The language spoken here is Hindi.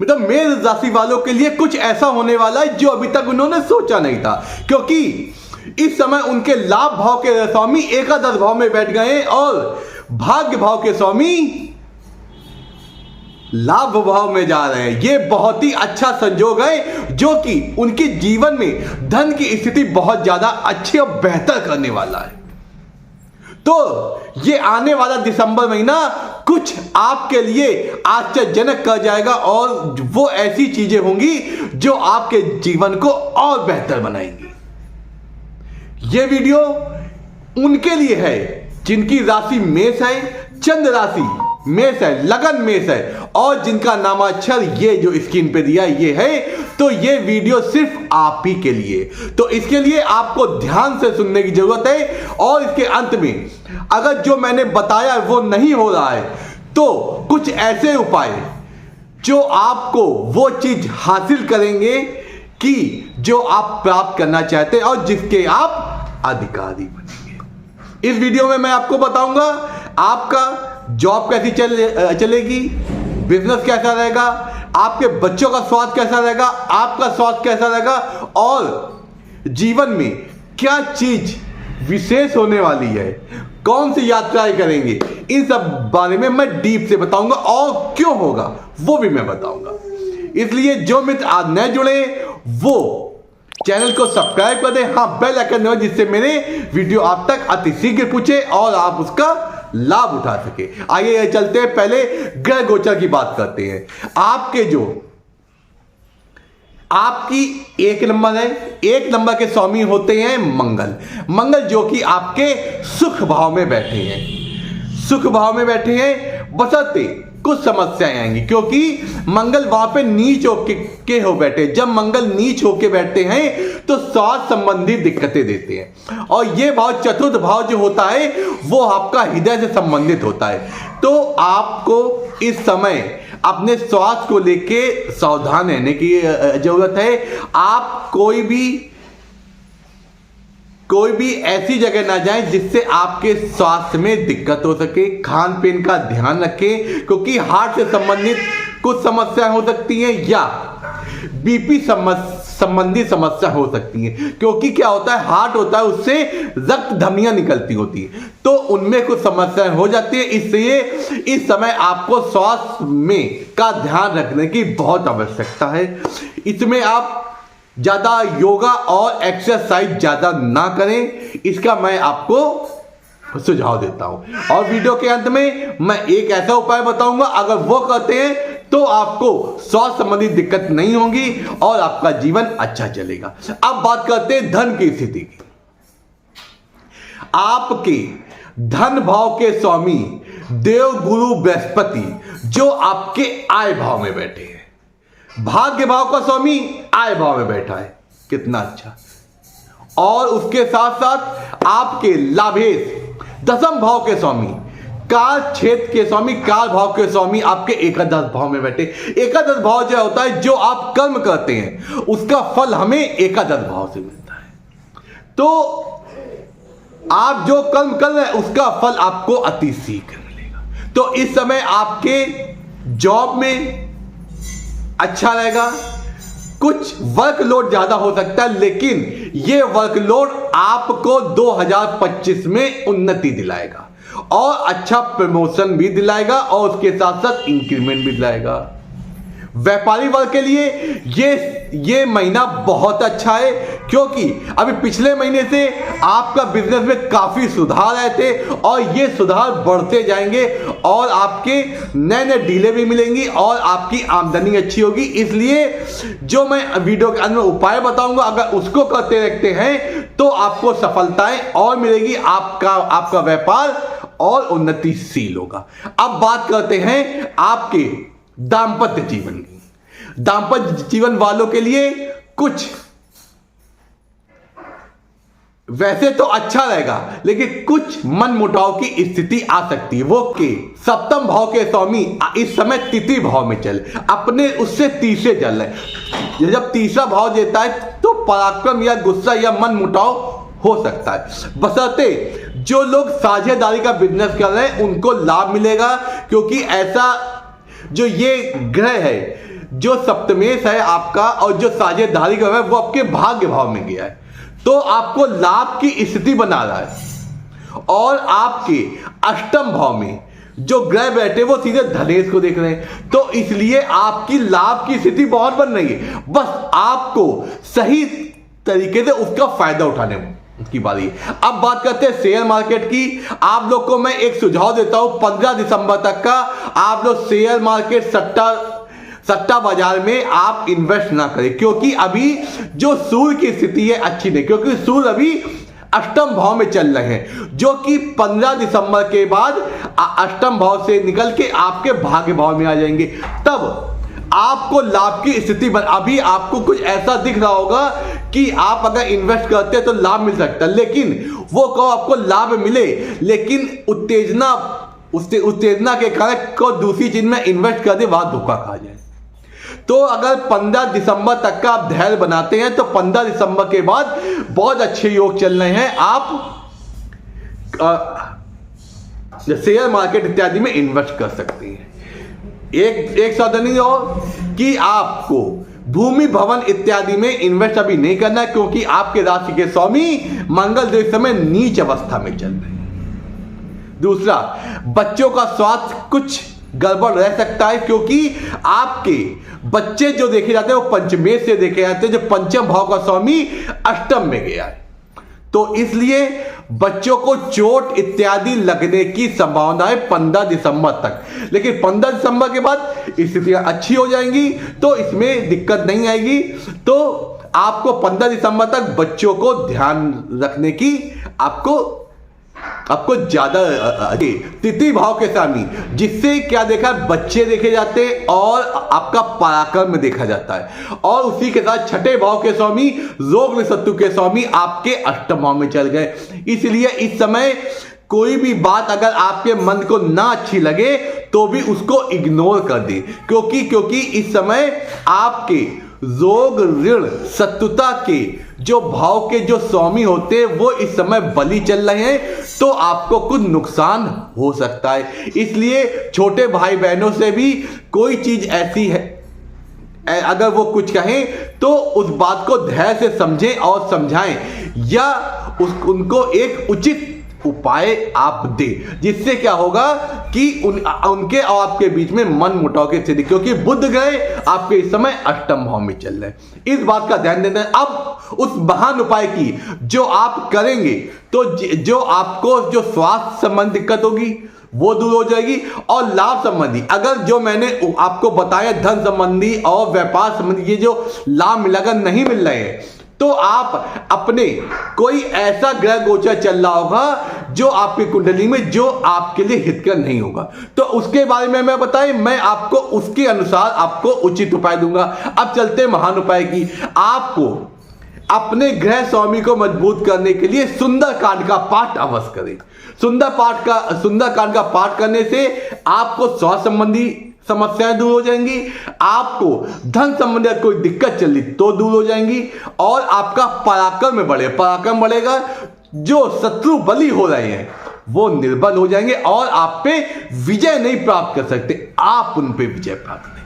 मतलब मेष राशि वालों के लिए कुछ ऐसा होने वाला है जो अभी तक उन्होंने सोचा नहीं था, क्योंकि इस समय उनके लाभ भाव के स्वामी एकादश भाव में बैठ गए और भाग्य भाव के स्वामी लाभ भाव में जा रहे हैं। ये बहुत ही अच्छा संयोग है जो कि उनके जीवन में धन की स्थिति बहुत ज्यादा अच्छी और बेहतर करने वाला है। तो ये आने वाला दिसंबर महीना कुछ आपके लिए आश्चर्यजनक कर जाएगा और वो ऐसी चीजें होंगी जो आपके जीवन को और बेहतर बनाएंगी। ये वीडियो उनके लिए है जिनकी राशि मेष है, चंद्र राशि मेष है, लगन मेष है और जिनका नामाक्षर ये जो स्क्रीन पे दिया ये है। तो ये वीडियो सिर्फ आप ही के लिए, तो इसके लिए आपको ध्यान से सुनने की जरूरत है। और इसके अंत में अगर जो मैंने बताया वो नहीं हो रहा है तो कुछ ऐसे उपाय जो आपको वो चीज हासिल करेंगे कि जो आप प्राप्त करना चाहते हैं और जिसके आप अधिकारी बनेंगे। इस वीडियो में मैं आपको बताऊंगा आपका जॉब कैसी चलेगी, बिजनेस कैसा रहेगा, आपके बच्चों का स्वास्थ्य कैसा रहेगा, आपका स्वास्थ्य कैसा रहेगा और जीवन में क्या चीज विशेष होने वाली है, कौन सी यात्राएं करेंगे, इन सब बारे में मैं डीप से बताऊंगा और क्यों होगा वो भी मैं बताऊंगा। इसलिए जो मित्र आज नए जुड़े वो चैनल को सब्सक्राइब कर दें, हाँ बेल आइकन दबाएं जिससे मेरे वीडियो आप तक अति शीघ्र पहुंचे और आप उसका लाभ उठा सके। आइए चलते हैं, पहले ग्रह गोचर की बात करते हैं। आपके जो आपकी एक नंबर है, एक नंबर के स्वामी होते हैं मंगल। मंगल जो कि आपके सुख भाव में बैठे हैं, सुख भाव में बैठे हैं, बशर्ते कुछ समस्याएं आएंगी क्योंकि मंगल वहां पे नीच होके हो बैठे। जब मंगल नीच होके बैठते हैं तो स्वास्थ्य संबंधी दिक्कतें देते हैं और ये भाव चतुर्थ भाव जो होता है वो आपका हृदय से संबंधित होता है। तो आपको इस समय अपने स्वास्थ्य को लेके सावधान रहने की जरूरत है। आप कोई भी ऐसी जगह ना जाएं जिससे आपके स्वास्थ्य में दिक्कत हो सके। खान पीन का ध्यान रखें क्योंकि हार्ट से संबंधित कुछ समस्याएं हो सकती हैं या बीपी संबंधी समस्या हो सकती है क्योंकि क्या होता है, हार्ट होता है उससे रक्त धमनियां निकलती होती है तो उनमें कुछ समस्याएं हो जाती है। इसलिए इस समय आपको स्वास्थ्य में का ध्यान रखने की बहुत आवश्यकता है। इसमें आप ज्यादा योगा और एक्सरसाइज ज्यादा ना करें, इसका मैं आपको सुझाव देता हूं। और वीडियो के अंत में मैं एक ऐसा उपाय बताऊंगा, अगर वो करते हैं तो आपको स्वास्थ्य संबंधी दिक्कत नहीं होगी और आपका जीवन अच्छा चलेगा। अब बात करते हैं धन की स्थिति की। आपके धन भाव के स्वामी देव गुरु बृहस्पति जो आपके आय भाव में बैठे हैं, भाग्य भाव का स्वामी आय भाव में बैठा है, कितना अच्छा। और उसके साथ साथ आपके लाभेश दसम भाव के स्वामी, काल क्षेत्र के स्वामी, काल भाव के स्वामी आपके एकादश भाव में बैठे। एकादश भाव जो होता है जो आप कर्म करते हैं उसका फल हमें एकादश भाव से मिलता है। तो आप जो कर्म कर रहे हैं उसका फल आपको अति शीघ्र मिलेगा। तो इस समय आपके जॉब में अच्छा रहेगा। कुछ वर्कलोड ज्यादा हो सकता है लेकिन यह वर्कलोड आपको 2025 में उन्नति दिलाएगा और अच्छा प्रमोशन भी दिलाएगा और उसके साथ साथ इंक्रीमेंट भी दिलाएगा। व्यापारी वर्ग के लिए ये महीना बहुत अच्छा है क्योंकि अभी पिछले महीने से आपका बिजनेस में काफी सुधार आए थे और ये सुधार बढ़ते जाएंगे और आपके नए नए डीलें भी मिलेंगी और आपकी आमदनी अच्छी होगी। इसलिए जो मैं वीडियो के अंत में उपाय बताऊंगा अगर उसको करते रहते हैं तो आपको सफलताएं और मिलेगी, आपका व्यापार और उन्नतिशील होगा। अब बात करते हैं आपके दाम्पत्य जीवन की। दाम्पत्य जीवन वालों के लिए कुछ वैसे तो अच्छा रहेगा लेकिन कुछ मन मुटाव की स्थिति आ सकती है। वो के सप्तम भाव के स्वामी इस समय तृतीय भाव में चल अपने उससे तीसरे चल रहे। जब तीसरा भाव देता है तो पराक्रम या गुस्सा या मन मुटाव हो सकता है। बशर्ते जो लोग साझेदारी का बिजनेस कर रहे हैं उनको लाभ मिलेगा क्योंकि ऐसा जो ये ग्रह है जो सप्तमेश है आपका और जो साझेदारी का है वो आपके भाग्य भाव में गया है, तो आपको लाभ की स्थिति बना रहा है। और आपके अष्टम भाव में जो ग्रह बैठे वो सीधे धनेश को देख रहे हैं, तो इसलिए आपकी लाभ की स्थिति बहुत बन रही है। बस आपको सही तरीके से उसका फायदा उठाने की बारी है। अब बात करते हैं शेयर मार्केट की। आप लोग को मैं एक सुझाव देता हूं, 15 दिसंबर तक का आप लोग शेयर मार्केट सट्टा बाजार में आप इन्वेस्ट ना करें, क्योंकि अभी जो सूर्य की स्थिति है अच्छी नहीं, क्योंकि सूर्य अभी अष्टम भाव में चल रहे हैं, जो कि 15 दिसंबर के बाद अष्टम भाव से निकल के आपके भाग्य भाव में आ जाएंगे। तब आपको लाभ की स्थिति अभी आपको कुछ ऐसा दिख रहा होगा कि आप अगर इन्वेस्ट करते हैं तो लाभ मिल सकता है, लेकिन वो कहो आपको लाभ मिले, लेकिन उत्तेजना के कारण को दूसरी चीज में इन्वेस्ट कर दे, वहां धोखा खा जाए। तो अगर 15 दिसंबर तक का आप धैर्य बनाते हैं तो 15 दिसंबर के बाद बहुत अच्छे योग चल रहे हैं, आप शेयर मार्केट इत्यादि में इन्वेस्ट कर सकते हैं। एक सावधानी और कि आपको भूमि भवन इत्यादि में इन्वेस्ट अभी नहीं करना है, क्योंकि आपके राशि के स्वामी मंगल जो इस समय नीच अवस्था में चल रहे हैं। दूसरा, बच्चों का स्वास्थ्य कुछ गड़बड़ रह सकता है, क्योंकि आपके बच्चे जो देखे जाते हैं वो पंचमेश से देखे जाते हैं, जो पंचम भाव का स्वामी अष्टम में गया है, तो इसलिए बच्चों को चोट इत्यादि लगने की संभावना है 15 दिसंबर तक। लेकिन 15 दिसंबर के बाद स्थितियां अच्छी हो जाएंगी, तो इसमें दिक्कत नहीं आएगी। तो आपको 15 दिसंबर तक बच्चों को ध्यान रखने की आपको ज्यादा तिथि भाव के स्वामी, जिससे क्या देखा, बच्चे देखे जाते हैं और आपका पराक्रम में देखा जाता है। और उसी के साथ छठे भाव के स्वामी रोग शत्रु के स्वामी आपके अष्टम भाव में चल गए। इसलिए इस समय कोई भी बात अगर आपके मन को ना अच्छी लगे तो भी उसको इग्नोर कर दे, क्योंकि इस समय आपके रोग ऋण शत्रुता के जो भाव के जो स्वामी होते हैं वो इस समय बलि चल रहे हैं, तो आपको कुछ नुकसान हो सकता है। इसलिए छोटे भाई बहनों से भी कोई चीज ऐसी है अगर वो कुछ कहें तो उस बात को धैर्य से समझें और समझाएं, या उनको एक उचित उपाय आप दे, जिससे क्या होगा कि उनके और आपके बीच में मन मुटाव की स्थिति, क्योंकि बुध ग्रह आपके इस समय अष्टम भाव में चल रहे हैं। इस बात का ध्यान देना है। अब उस महान उपाय की जो आप करेंगे तो जो आपको जो स्वास्थ्य संबंधी दिक्कत होगी वो दूर हो जाएगी, और लाभ संबंधी अगर जो मैंने आपको बताया धन संबंधी और व्यापार संबंधी ये जो लाभ मिलाकर नहीं मिल रहे हैं, तो आप अपने कोई ऐसा ग्रह गोचर चल रहा होगा जो आपकी कुंडली में जो आपके लिए हितकर नहीं होगा, तो उसके बारे में मैं बताएं, मैं आपको उसके अनुसार आपको उचित उपाय दूंगा। अब चलते हैं महान उपाय की। आपको अपने ग्रह स्वामी को मजबूत करने के लिए सुंदरकांड का पाठ अवश्य करें। सुंदरकांड का पाठ करने से आपको स्वास्थ्य संबंधी समस्याएं दूर हो जाएंगी, आपको धन संबंधी कोई दिक्कत चली तो दूर हो जाएंगी, और आपका पराक्रम बढ़ेगा। जो शत्रु बली हो रहे हैं वो निर्बल हो जाएंगे और आप पे विजय नहीं प्राप्त कर सकते, आप उन पे विजय प्राप्त